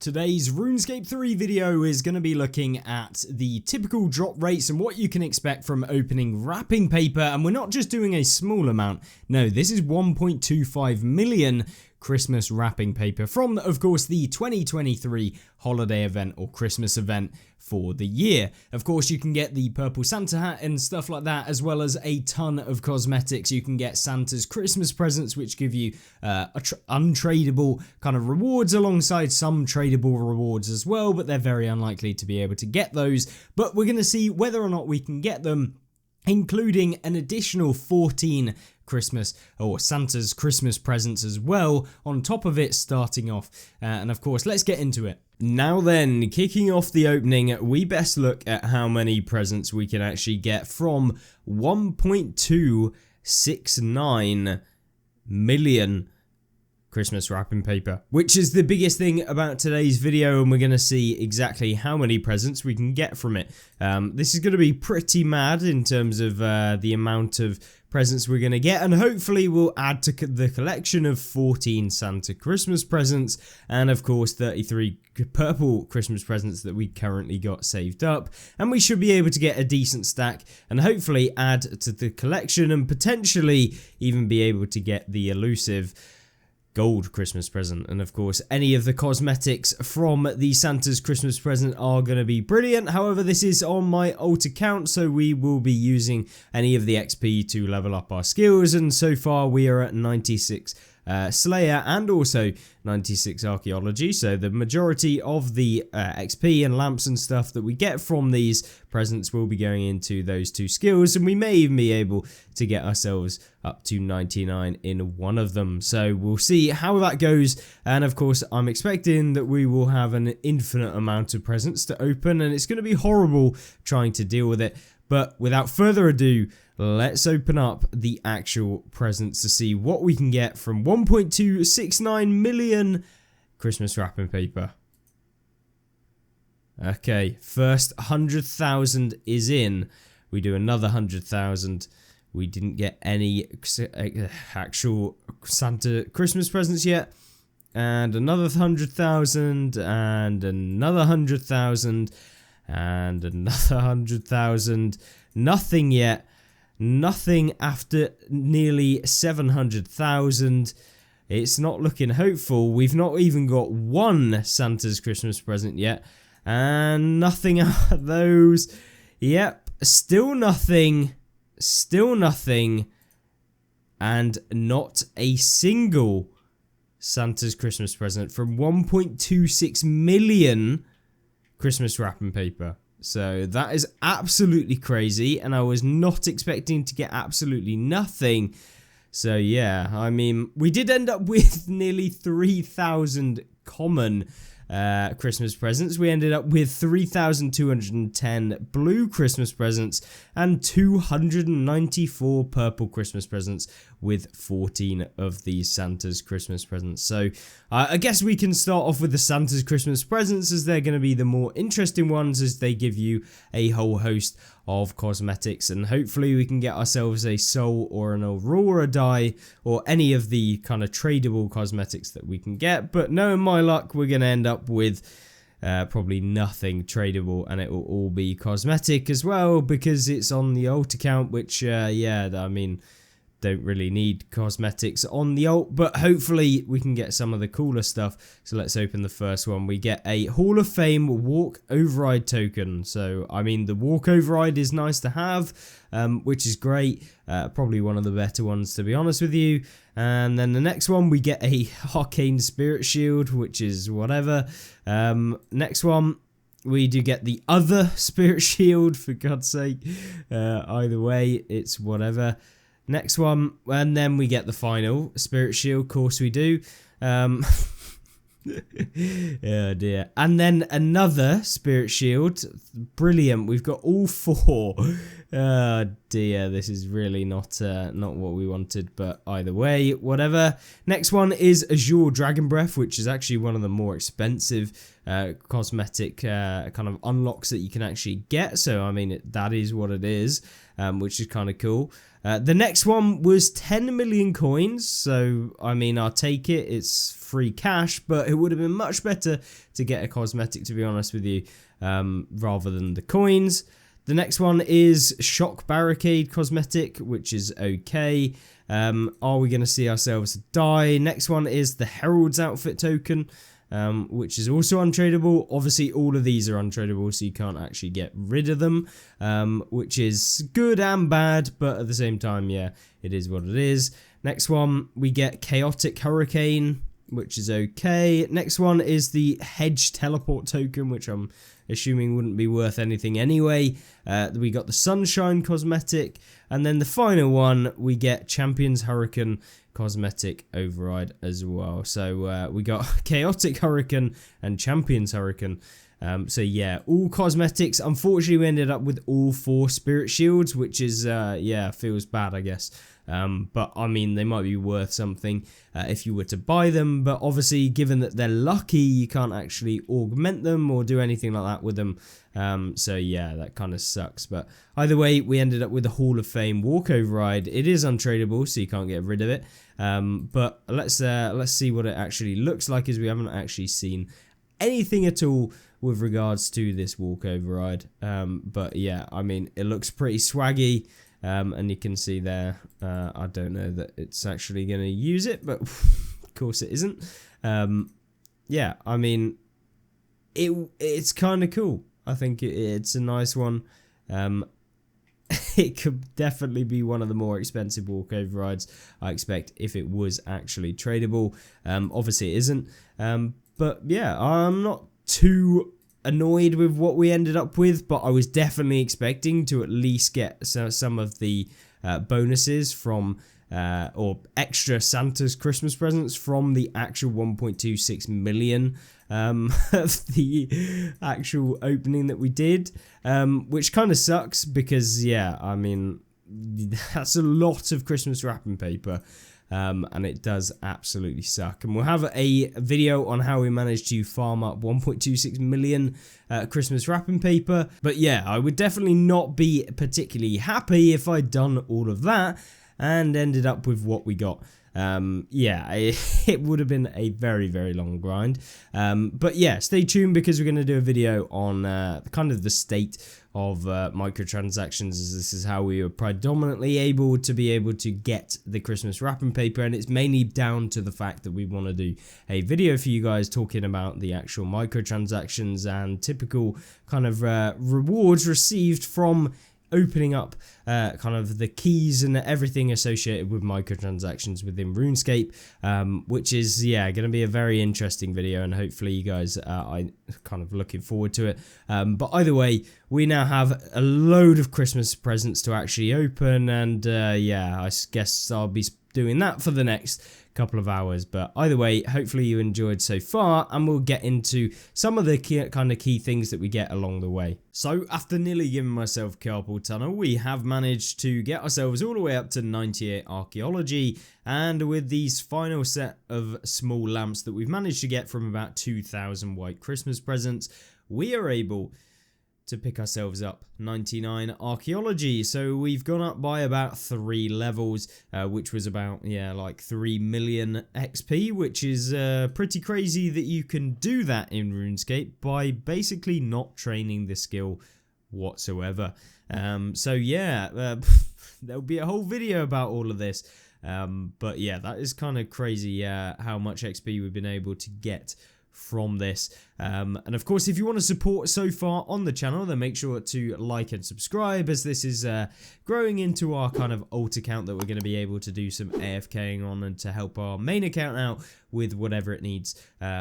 Today's RuneScape 3 video is going to be looking at the typical drop rates and what you can expect from opening wrapping paper, and we're not just doing a small amount. No, this is 1.25 million Christmas wrapping paper from, of course, the 2023 holiday event or Christmas event for the year. Of course, you can get the purple Santa hat and stuff like that, as well as a ton of cosmetics. You can get Santa's Christmas presents, which give you untradeable kind of rewards alongside some tradable rewards as well, but they're very unlikely to be able to get those. But we're going to see whether or not we can get them, including an additional 14 Christmas or Santa's Christmas presents as well on top of it starting off. And of course, let's get into it. Now then, kicking off the opening, we best look at how many presents we can actually get from 1.269 million Christmas wrapping paper, which is the biggest thing about today's video, and we're going to see exactly how many presents we can get from it. This is going to be pretty mad in terms of the amount of presents we're going to get, and hopefully we'll add to the collection of 14 Santa Christmas presents and of course 33 purple Christmas presents that we currently got saved up, and we should be able to get a decent stack and hopefully add to the collection and potentially even be able to get the elusive gold Christmas present. And of course, any of the cosmetics from the Santa's Christmas present are going to be brilliant. However, this is on my alt account, so we will be using any of the XP to level up our skills, and so far we are at 96 Slayer and also 96 Archaeology, so the majority of the XP and lamps and stuff that we get from these presents will be going into those two skills, and we may even be able to get ourselves up to 99 in one of them. So we'll see how that goes, and of course I'm expecting that we will have an infinite amount of presents to open, and it's going to be horrible trying to deal with it. But without further ado, let's open up the actual presents to see what we can get from 1.269 million Christmas wrapping paper. Okay, first 100,000 is in. We do another 100,000. We didn't get any actual Santa Christmas presents yet. And another 100,000, and another 100,000, and another 100,000. Nothing yet. Nothing after nearly 700,000. It's not looking hopeful. We've not even got one Santa's Christmas present yet. And nothing out of those. Yep, still nothing. Still nothing. And not a single Santa's Christmas present from 1.26 million Christmas wrapping paper. So that is absolutely crazy, and I was not expecting to get absolutely nothing. So yeah, I mean, we did end up with nearly 3,000 common Christmas presents. We ended up with 3,210 blue Christmas presents and 294 purple Christmas presents, with 14 of these Santa's Christmas presents. So I guess we can start off with the Santa's Christmas presents, as they're going to be the more interesting ones, as they give you a whole host of cosmetics, and hopefully we can get ourselves a soul or an aurora die or any of the kind of tradable cosmetics that we can get. But knowing my luck, we're going to end up with probably nothing tradable, and it will all be cosmetic as well, because it's on the alt account, which yeah, I mean, don't really need cosmetics on the alt, but hopefully we can get some of the cooler stuff. So let's open the first one. We get a Hall of Fame walk override token. So I mean, the walk override is nice to have, which is great, probably one of the better ones, to be honest with you. And then the next one, we get a arcane spirit shield, which is whatever. Next one, we do get the other spirit shield, for God's sake. Either way, it's whatever. Next one, and then we get the final spirit shield. Of course we do. Oh dear. And then another spirit shield. Brilliant. We've got all four. Oh dear. This is really not what we wanted, but either way, whatever. Next one is Azure Dragon Breath, which is actually one of the more expensive cosmetic kind of unlocks that you can actually get. So I mean, that is what it is, which is kind of cool. The next one was 10 million coins, so I mean, I'll take it. It's free cash, but it would have been much better to get a cosmetic, to be honest with you, rather than the coins. The next one is Shock Barricade cosmetic, which is okay. Are we going to see ourselves die? Next one is the Herald's outfit token, which is also untradeable. Obviously, all of these are untradeable, so you can't actually get rid of them, which is good and bad, but at the same time, yeah, it is what it is. Next one, we get Chaotic Hurricane, which is okay. Next one is the Hedge Teleport token, which I'm assuming wouldn't be worth anything anyway. We got the Sunshine cosmetic, and then the final one, we get Champions Hurricane cosmetic override as well. So we got Chaotic Hurricane and Champions Hurricane. So yeah, all cosmetics. Unfortunately, we ended up with all 4 Spirit Shields, which is, yeah, feels bad, I guess. But I mean, they might be worth something if you were to buy them. But obviously, given that they're lucky, you can't actually augment them or do anything like that with them. So yeah, that kind of sucks. But either way, we ended up with the Hall of Fame walk override. It is untradeable, so you can't get rid of it. But let's see what it actually looks like, as we haven't actually seen anything at all with regards to this walk override. But yeah, I mean, it looks pretty swaggy. And you can see there, I don't know that it's actually going to use it, but of course it isn't. Yeah, I mean, it's kind of cool. I think it's a nice one. It could definitely be one of the more expensive walk overrides, I expect, if it was actually tradable. Obviously it isn't. But yeah, I'm not too annoyed with what we ended up with, but I was definitely expecting to at least get some of the bonuses from or extra Santa's Christmas presents from the actual 1.26 million of the actual opening that we did, which kind of sucks because, yeah, I mean, that's a lot of Christmas wrapping paper. And it does absolutely suck. And we'll have a video on how we managed to farm up 1.26 million Christmas wrapping paper. But yeah, I would definitely not be particularly happy if I'd done all of that and ended up with what we got. Yeah, it would have been a very, very long grind. But yeah, stay tuned because we're going to do a video on kind of the state of microtransactions, as this is how we were predominantly able to get the Christmas wrapping paper, and it's mainly down to the fact that we want to do a video for you guys talking about the actual microtransactions and typical kind of rewards received from opening up kind of the keys and everything associated with microtransactions within Runescape, which is, yeah, going to be a very interesting video, and hopefully you guys are kind of looking forward to it. But either way, we now have a load of Christmas presents to actually open, and yeah, I guess I'll be doing that for the next couple of hours. But either way, hopefully you enjoyed so far, and we'll get into some of the key things that we get along the way. So after nearly giving myself carpal tunnel, we have managed to get ourselves all the way up to 98 archaeology, and with these final set of small lamps that we've managed to get from about 2,000 white Christmas presents, we are able to pick ourselves up 99 archaeology. So we've gone up by about 3 levels, which was about, yeah, like 3 million XP, which is pretty crazy that you can do that in RuneScape by basically not training the skill whatsoever. So yeah, there'll be a whole video about all of this. But yeah, that is kind of crazy how much XP we've been able to get from this. And of course, if you want to support so far on the channel, then make sure to like and subscribe, as this is growing into our kind of alt account that we're going to be able to do some AFKing on, and to help our main account out with whatever it needs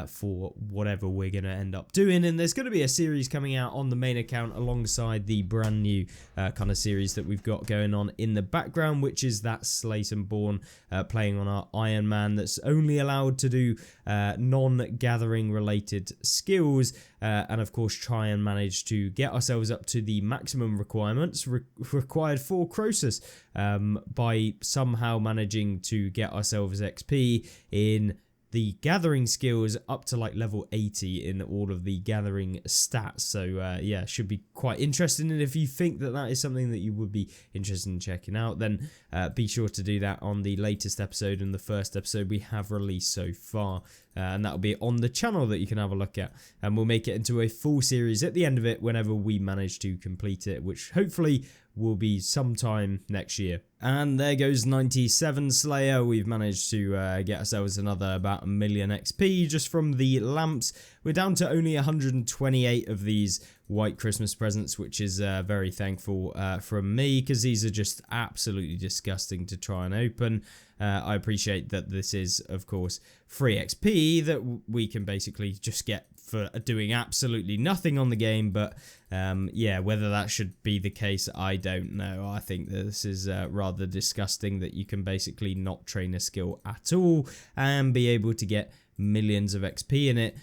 for whatever we're going to end up doing. And there's going to be a series coming out on the main account alongside the brand new kind of series that we've got going on in the background, which is that Slate and Born playing on our Iron Man that's only allowed to do non-gathering related skills, and of course try and manage to get ourselves up to the maximum requirements required for Croesus by somehow managing to get ourselves XP in the gathering skills up to like level 80 in all of the gathering stats. So yeah, should be quite interesting. And if you think that that is something that you would be interested in checking out, then be sure to do that on the latest episode and the first episode we have released so far. And that'll be on the channel that you can have a look at, and we'll make it into a full series at the end of it whenever we manage to complete it, which hopefully will be sometime next year. And there goes 97 Slayer. We've managed to get ourselves another about 1 million XP just from the lamps. We're down to only 128 of these white Christmas presents, which is very thankful from me, because these are just absolutely disgusting to try and open. I appreciate that this is, of course, free XP that we can basically just get for doing absolutely nothing on the game, but yeah, whether that should be the case, I don't know. I think this is rather disgusting that you can basically not train a skill at all and be able to get millions of XP in it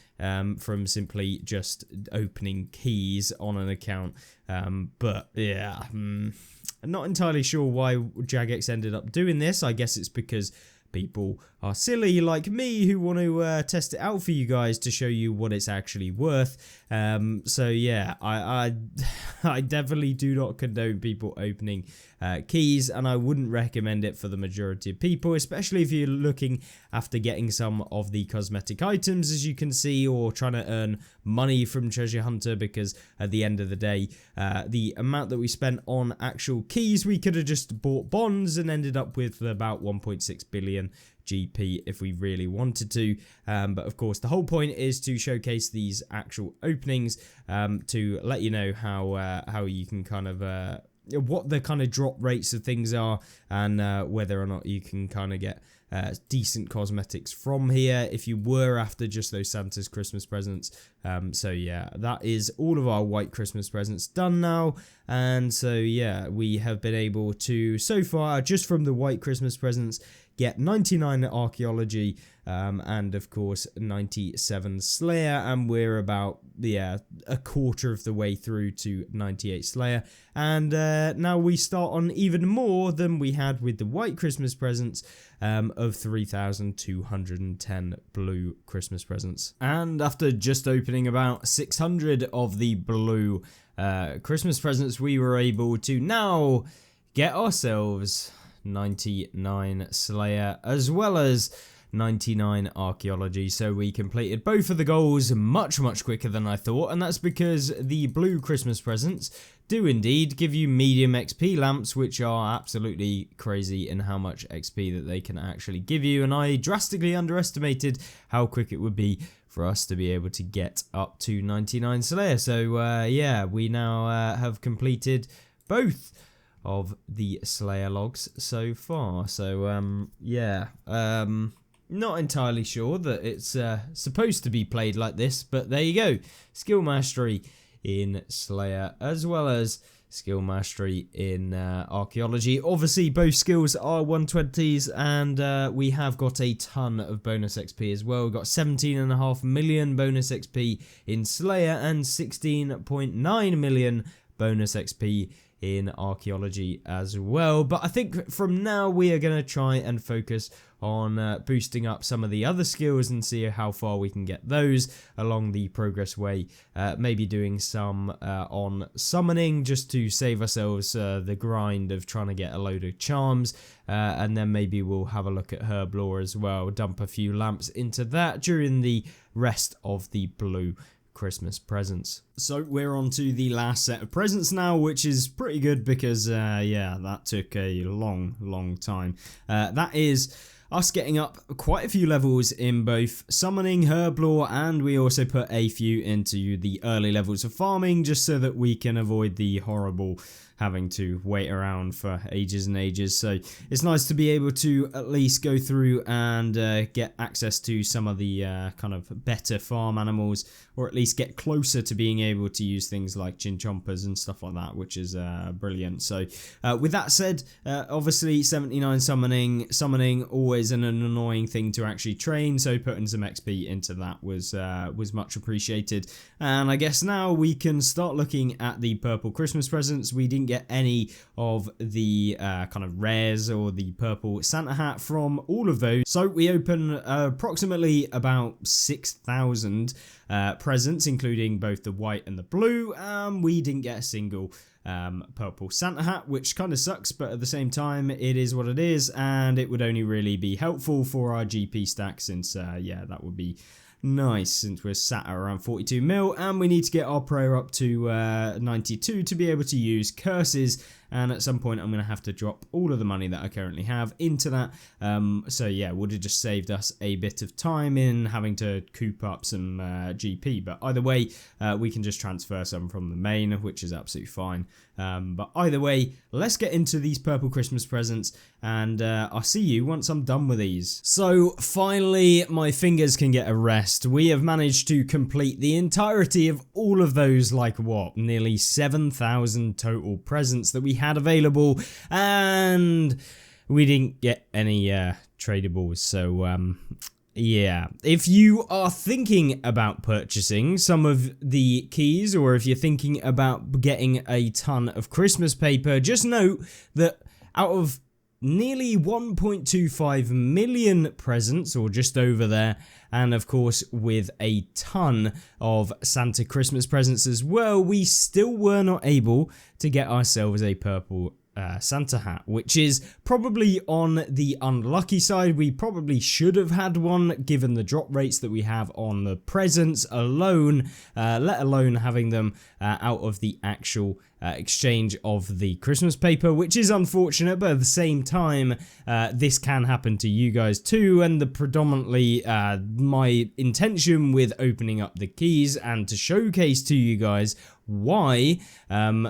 from simply just opening keys on an account. But yeah, I'm not entirely sure why Jagex ended up doing this. I guess it's because people are silly like me who want to test it out for you guys to show you what it's actually worth. So yeah, I definitely do not condone people opening keys, and I wouldn't recommend it for the majority of people, especially if you're looking after getting some of the cosmetic items, as you can see, or trying to earn money from Treasure Hunter, because at the end of the day, the amount that we spent on actual keys, we could have just bought bonds and ended up with about 1.6 billion GP if we really wanted to. But of course, the whole point is to showcase these actual openings, to let you know how you can kind of what the kind of drop rates of things are, and whether or not you can kind of get decent cosmetics from here if you were after just those Santa's Christmas presents. So yeah, that is all of our white Christmas presents done now. And so yeah, we have been able to, so far, just from the white Christmas presents, get 99 archaeology, and of course 97 Slayer, and we're about, yeah, a quarter of the way through to 98 Slayer. And now we start on even more than we had with the white Christmas presents, of 3,210 blue Christmas presents. And after just opening about 600 of the blue Christmas presents, we were able to now get ourselves 99 Slayer as well as 99 archaeology. So we completed both of the goals much quicker than I thought, and that's because the blue Christmas presents do indeed give you medium XP lamps, which are absolutely crazy in how much XP that they can actually give you, and I drastically underestimated how quick it would be for us to be able to get up to 99 Slayer. So yeah, we now have completed both of the Slayer logs so far. So yeah, not entirely sure that it's supposed to be played like this, but there you go. Skill mastery in Slayer as well as skill mastery in archaeology. Obviously both skills are 120s, and we have got a ton of bonus XP as well. We've got 17.5 million bonus XP in Slayer and 16.9 million bonus XP in archaeology as well. But I think from now we are going to try and focus on boosting up some of the other skills and see how far we can get those along the progress way. Maybe doing some on summoning, just to save ourselves the grind of trying to get a load of charms, and then maybe we'll have a look at herb lore as well, dump a few lamps into that during the rest of the blue Christmas presents. So we're on to the last set of presents now, which is pretty good because yeah, that took a long time. That is us getting up quite a few levels in both summoning, herb lore, and we also put a few into the early levels of farming, just so that we can avoid the horrible having to wait around for ages and ages. So it's nice to be able to at least go through and get access to some of the kind of better farm animals, or at least get closer to being able to use things like chinchompas and stuff like that, which is brilliant. So with that said, obviously 79 summoning always always an annoying thing to actually train, so putting some XP into that was much appreciated. And I guess now we can start looking at the purple Christmas presents. We didn't get any of the kind of rares or the purple Santa hat from all of those, so we open approximately about 6,000 presents, including both the white and the blue. We didn't get a single purple Santa hat, which kind of sucks, but at the same time it is what it is, and it would only really be helpful for our GP stack, since yeah, that would be nice, since we're sat at around 42 mil, and we need to get our prayer up to 92 to be able to use curses. And at some point I'm going to have to drop all of the money that I currently have into that. So yeah, would have just saved us a bit of time in having to coop up some GP. But either way, we can just transfer some from the main, which is absolutely fine. But either way, let's get into these purple Christmas presents, and I'll see you once I'm done with these. So finally, my fingers can get a rest. We have managed to complete the entirety of all of those, like what, nearly 7,000 total presents that we had available, and we didn't get any tradables. So yeah, if you are thinking about purchasing some of the keys, or if you're thinking about getting a ton of Christmas paper, just note that out of nearly 1.25 million presents, or just over there, and of course with a ton of Santa Christmas presents as well, we still were not able to get ourselves a purple Santa hat, which is probably on the unlucky side. We probably should have had one, given the drop rates that we have on the presents alone, let alone having them out of the actual exchange of the Christmas paper, which is unfortunate, but at the same time, this can happen to you guys too. And the predominantly my intention with opening up the keys and to showcase to you guys why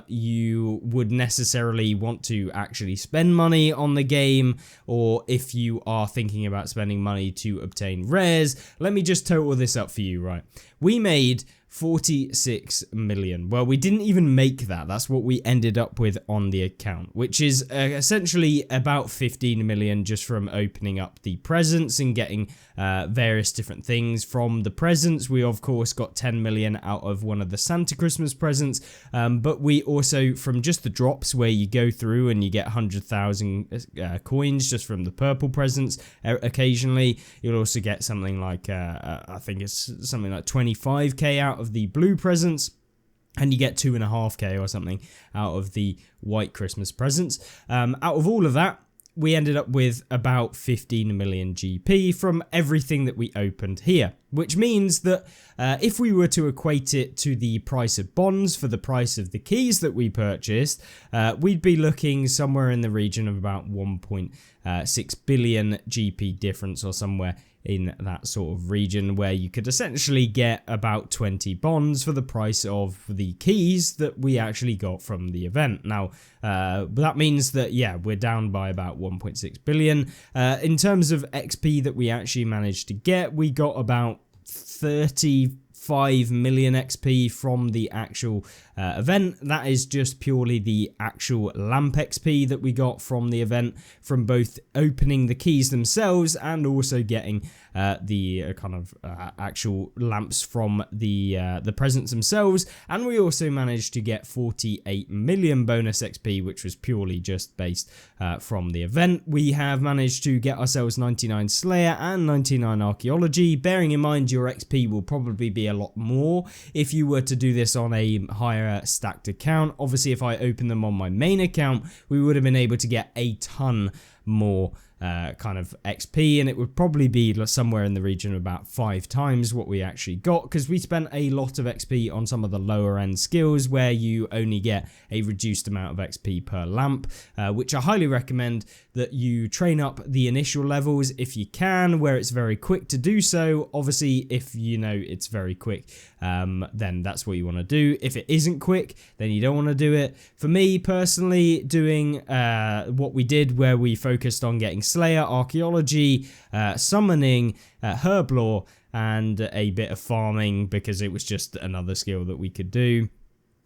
you would necessarily want to actually spend money on the game, or if you are thinking about spending money to obtain rares. Let me just total this up for you, right? We made 46 million. Well, we didn't even make that. That's what we ended up with on the account, which is essentially about 15 million just from opening up the presents and getting various different things from the presents. We of course got 10 million out of one of the Santa Christmas presents, but we also, from just the drops where you go through and you get 100,000 coins just from the purple presents, occasionally you'll also get something like I think it's something like 25k out of the blue presents, and you get 2.5k or something out of the white Christmas presents. Out of all of that, we ended up with about 15 million GP from everything that we opened here, which means that if we were to equate it to the price of bonds for the price of the keys that we purchased, we'd be looking somewhere in the region of about 1.6 billion GP difference, or somewhere in that sort of region, where you could essentially get about 20 bonds for the price of the keys that we actually got from the event. Now, that means that, yeah, we're down by about 1.6 billion. In terms of XP that we actually managed to get, we got about 35 million XP from the actual event. That is just purely the actual lamp XP that we got from the event, from both opening the keys themselves and also getting the kind of actual lamps from the presents themselves. And we also managed to get 48 million bonus XP, which was purely just based from the event. We have managed to get ourselves 99 Slayer and 99 Archaeology. Bearing in mind your XP will probably be a lot more if you were to do this on a higher stacked account. Obviously, if I open them on my main account, we would have been able to get a ton more kind of XP, and it would probably be somewhere in the region of about 5 times what we actually got, because we spent a lot of XP on some of the lower end skills where you only get a reduced amount of XP per lamp, which I highly recommend that you train up the initial levels if you can, where it's very quick to do so. Obviously, if you know it's very quick, then that's what you want to do. If it isn't quick, then you don't want to do it. For me personally, doing what we did, where we focused on getting Slayer, Archaeology, Summoning, Herblore, and a bit of farming, because it was just another skill that we could do.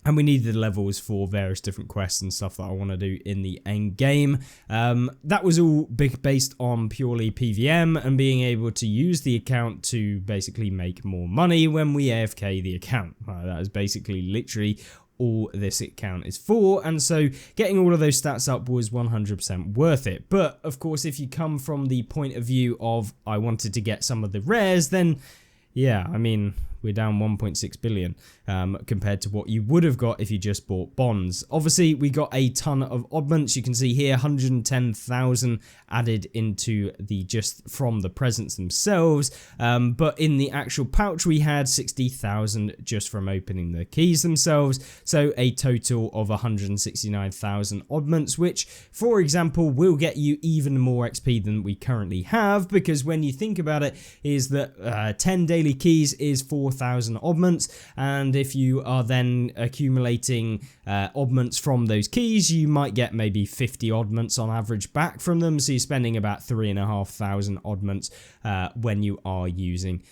And we needed levels for various different quests and stuff that I want to do in the end game. That was all based on purely PVM and being able to use the account to basically make more money when we AFK the account. That is basically literally all this account is for, and so getting all of those stats up was 100% worth it. But of course, if you come from the point of view of I wanted to get some of the rares, then yeah, I mean, we're down 1.6 billion compared to what you would have got if you just bought bonds. Obviously, we got a ton of oddments. You can see here 110,000 added into the just from the presents themselves. But in the actual pouch, we had 60,000 just from opening the keys themselves. So a total of 169,000 oddments, which, for example, will get you even more XP than we currently have, because when you think about it, is that 10 daily keys is 4,000 oddments, and if you are then accumulating oddments from those keys, you might get maybe 50 oddments on average back from them, so you're spending about 3,500 oddments when you are using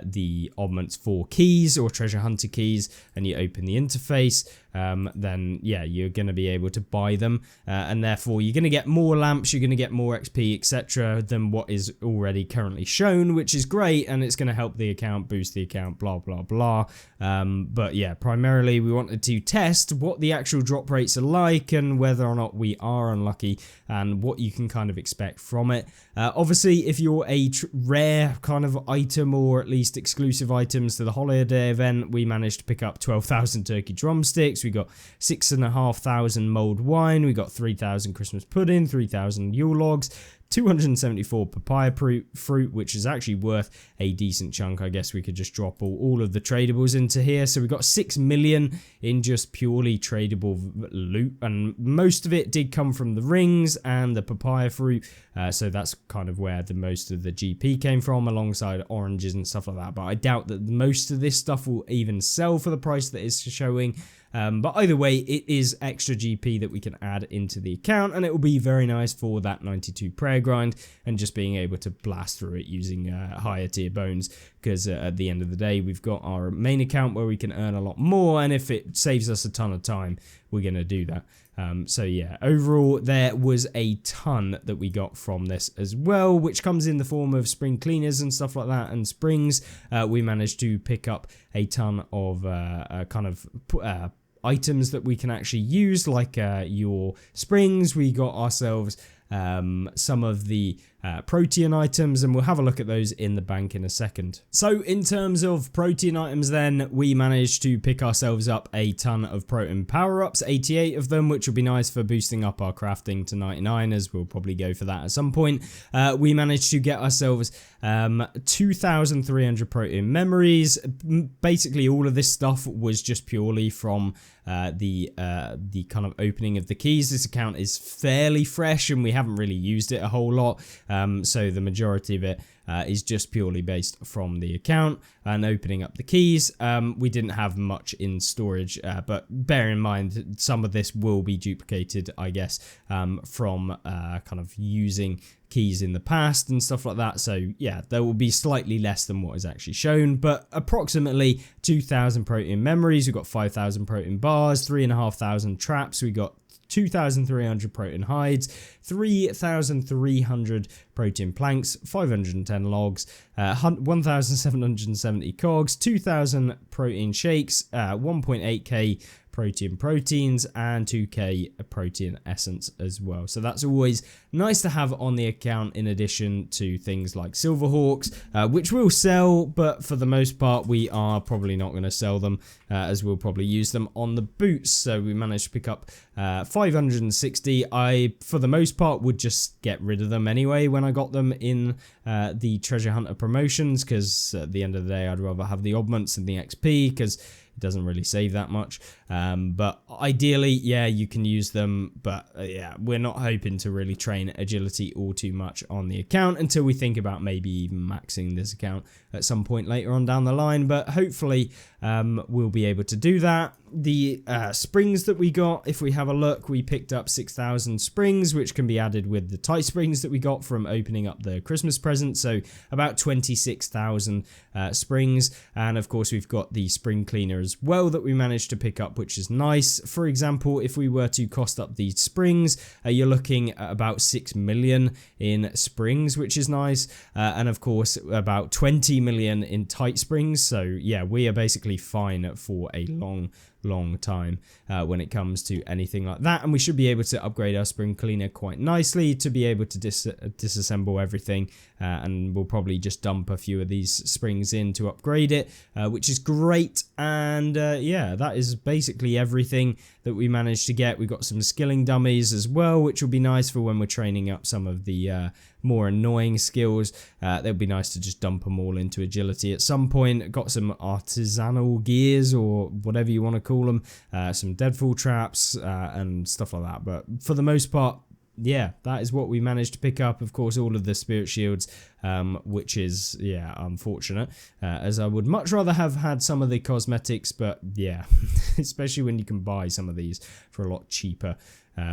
the oddments for keys or treasure hunter keys, and you open the interface, then yeah, you're going to be able to buy them, and therefore you're going to get more lamps, you're going to get more XP, etc. than what is already currently shown, which is great, and it's going to help the account, boost the account, blah blah blah. But yeah, primarily we wanted to test what the actual drop rates are like and whether or not we are unlucky and what you can kind of expect from it. Obviously, if you're a rare kind of item, or at least exclusive items to the holiday event, we managed to pick up 12,000 turkey drumsticks, we got 6,500 mulled wine, we got 3,000 Christmas pudding, 3,000 Yule logs, 274 papaya fruit, which is actually worth a decent chunk. I guess we could just drop all of the tradables into here. So we got 6 million in just purely tradable loot, and most of it did come from the rings and the papaya fruit. So that's kind of where the most of the GP came from, alongside oranges and stuff like that. But I doubt that most of this stuff will even sell for the price that it's showing. But either way, it is extra GP that we can add into the account, and it will be very nice for that 92 prayer grind and just being able to blast through it using higher tier bones, because at the end of the day, we've got our main account where we can earn a lot more, and if it saves us a ton of time, we're going to do that. So yeah, overall, there was a ton that we got from this as well, which comes in the form of spring cleaners and stuff like that, and springs. We managed to pick up a ton of items that we can actually use, like your springs. We got ourselves some of the protein items, and we'll have a look at those in the bank in a second. So in terms of protein items, then we managed to pick ourselves up a ton of protein power-ups, 88 of them, which will be nice for boosting up our crafting to 99, as we'll probably go for that at some point. We managed to get ourselves 2,300 protein memories. Basically all of this stuff was just purely from the kind of opening of the keys. This account is fairly fresh and we haven't really used it a whole lot, so the majority of it is just purely based from the account and opening up the keys. We didn't have much in storage, but bear in mind some of this will be duplicated, I guess, from kind of using keys in the past and stuff like that. So yeah, there will be slightly less than what is actually shown, but approximately 2,000 protein memories. We've got 5,000 protein bars, 3,500 traps. We got 2,300 protein hides, 3,300 protein planks, 510 logs, 1,770 cogs, 2,000 protein shakes, 1.8k proteins, and 2k protein essence as well. So that's always nice to have on the account, in addition to things like Silverhawks, which will sell, but for the most part we are probably not going to sell them, as we'll probably use them on the boots. So we managed to pick up 560. I, for the most part, would just get rid of them anyway when I got them in the treasure hunter promotions, because at the end of the day I'd rather have the oddments and the XP, because it doesn't really save that much. But ideally, yeah, you can use them, but yeah, we're not hoping to really train agility all too much on the account until we think about maybe even maxing this account at some point later on down the line. But hopefully we'll be able to do that. The springs that we got, if we have a look, we picked up 6,000 springs, which can be added with the tight springs that we got from opening up the Christmas present, so about 26,000 springs. And of course we've got the spring cleaner as well that we managed to pick up, which is nice. For example, if we were to cost up these springs, you're looking at about 6 million in springs, which is nice, and of course about 20 million in tight springs. So yeah, we are basically fine for a long time when it comes to anything like that, and we should be able to upgrade our spring cleaner quite nicely to be able to disassemble everything, and we'll probably just dump a few of these springs in to upgrade it, which is great. And yeah, that is basically everything that we managed to get. We got some skilling dummies as well, which will be nice for when we're training up some of the more annoying skills. They'll be nice to just dump them all into agility at some point. Got some artisanal gears, or whatever you want to call them, some deadfall traps and stuff like that. But for the most part, yeah, that is what we managed to pick up. Of course, all of the spirit shields, which is, yeah, unfortunate, as I would much rather have had some of the cosmetics, but yeah, especially when you can buy some of these for a lot cheaper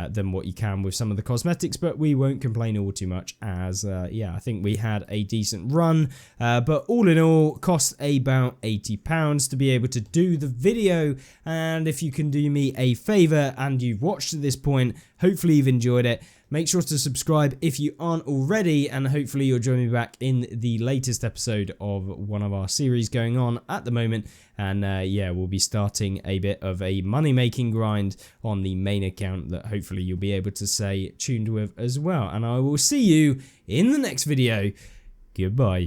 than what you can with some of the cosmetics. But we won't complain all too much, as yeah, I think we had a decent run, but all in all cost about £80 to be able to do the video. And if you can do me a favor and you've watched to this point, hopefully you've enjoyed it. Make sure to subscribe if you aren't already, and hopefully you'll join me back in the latest episode of one of our series going on at the moment. And yeah, we'll be starting a bit of a money-making grind on the main account that hopefully you'll be able to stay tuned with as well. And I will see you in the next video. Goodbye.